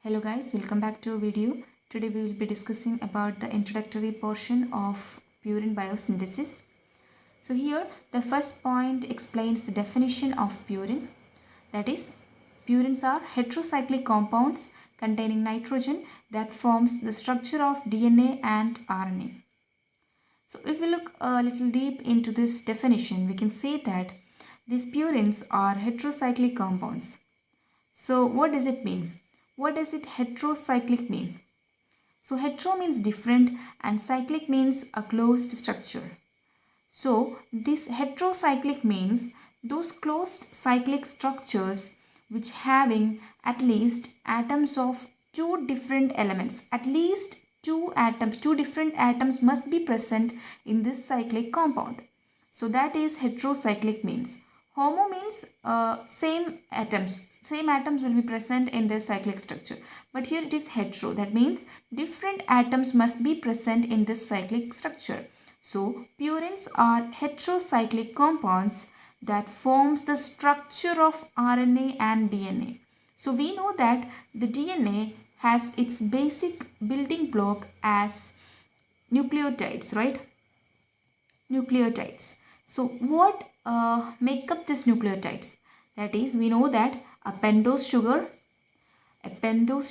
Hello guys, welcome back to our video. Today we will be discussing about the introductory portion of purine biosynthesis. So here the first point explains the definition of purine. That is, purines are heterocyclic compounds containing nitrogen that forms the structure of DNA and RNA. So if we look a little deep into this definition, we can say that these purines are heterocyclic compounds. So what does it mean? What does it heterocyclic mean? So hetero means different and cyclic means a closed structure. So this heterocyclic means those closed cyclic structures which having at least atoms of two different elements. At least two different atoms must be present in this cyclic compound. So that is heterocyclic means. Homo means same atoms will be present in the cyclic structure. But here it is hetero. That means different atoms must be present in this cyclic structure. So purines are heterocyclic compounds that forms the structure of RNA and DNA. So we know that the DNA has its basic building block as nucleotides, right? Nucleotides. So what make up these nucleotides? That is, we know that a pentose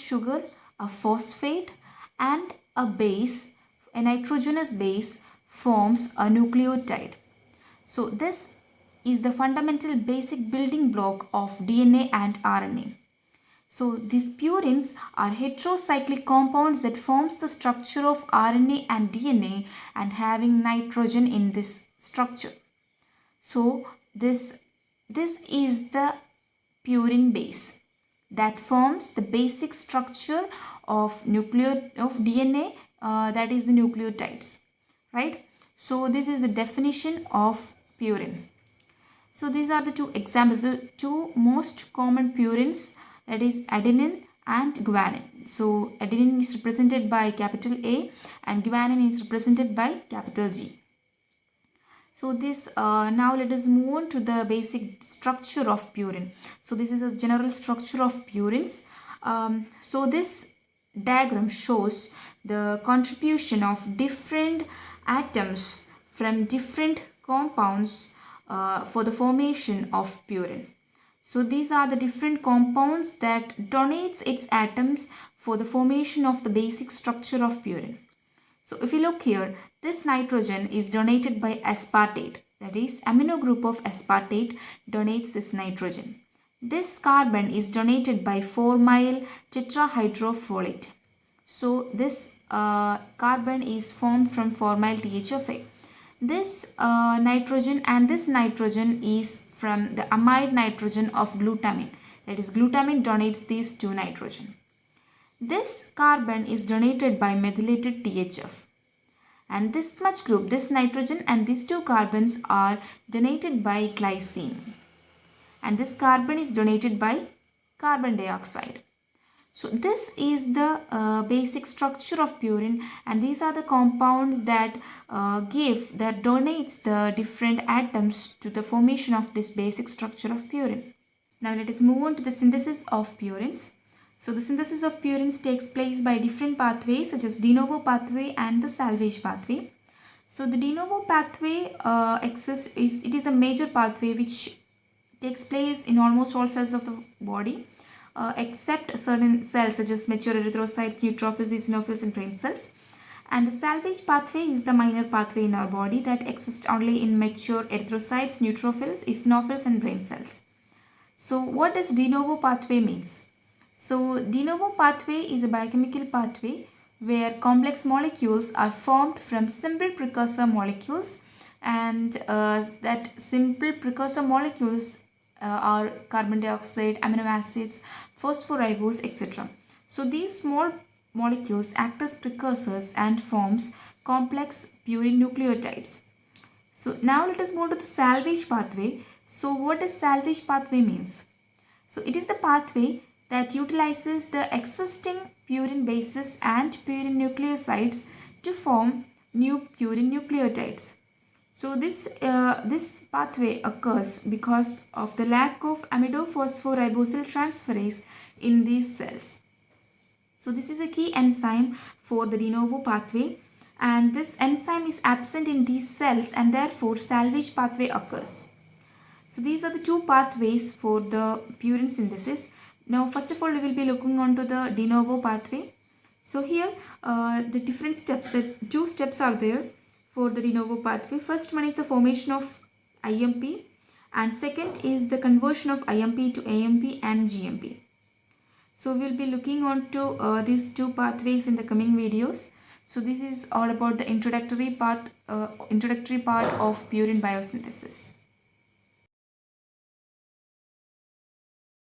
sugar, a phosphate and a base, a nitrogenous base forms a nucleotide. So this is the fundamental basic building block of DNA and RNA. So these purines are heterocyclic compounds that forms the structure of RNA and DNA and having nitrogen in this structure. So this is the purine base that forms the basic structure of DNA, that is the nucleotides, right? So this is the definition of purine. So these are the two examples, the two most common purines, that is adenine and guanine. So adenine is represented by capital A and guanine is represented by capital G. So this now let us move on to the basic structure of purine. So this is a general structure of purines. So this diagram shows the contribution of different atoms from different compounds for the formation of purine. So these are the different compounds that donates its atoms for the formation of the basic structure of purine. So if you look here, this nitrogen is donated by aspartate, that is amino group of aspartate donates this nitrogen. This carbon is donated by 4-methyl tetrahydrofolate. So this carbon is formed from 4-methyl THFA. This nitrogen and this nitrogen is from the amide nitrogen of glutamine, that is glutamine donates these two nitrogen. This carbon is donated by methylated THF. And this much group, this nitrogen and these two carbons are donated by glycine. And this carbon is donated by carbon dioxide. So this is the basic structure of purine, and these are the compounds that donates the different atoms to the formation of this basic structure of purine. Now let us move on to the synthesis of purines. So the synthesis of purines takes place by different pathways such as de novo pathway and the salvage pathway. So the de novo pathway it is a major pathway which takes place in almost all cells of the body, except certain cells such as mature erythrocytes, neutrophils, eosinophils and brain cells. And the salvage pathway is the minor pathway in our body that exists only in mature erythrocytes, neutrophils, eosinophils and brain cells. So what does de novo pathway means? So de novo pathway is a biochemical pathway where complex molecules are formed from simple precursor molecules, and that simple precursor molecules are carbon dioxide, amino acids, phosphoribose, etc. So these small molecules act as precursors and forms complex purine nucleotides. So now let us move to the salvage pathway. So what does salvage pathway means? So it is the pathway that utilizes the existing purine bases and purine nucleosides to form new purine nucleotides. So this pathway occurs because of the lack of amidophosphoribosyltransferase in these cells. So this is a key enzyme for the de novo pathway, and this enzyme is absent in these cells and therefore salvage pathway occurs. So these are the two pathways for the purine synthesis. Now first of all we will be looking onto the de novo pathway. So here the different steps, the two steps are there for the de novo pathway. First one is the formation of IMP, and second is the conversion of IMP to AMP and GMP. So we will be looking on to these two pathways in the coming videos. So this is all about the introductory part of purine biosynthesis.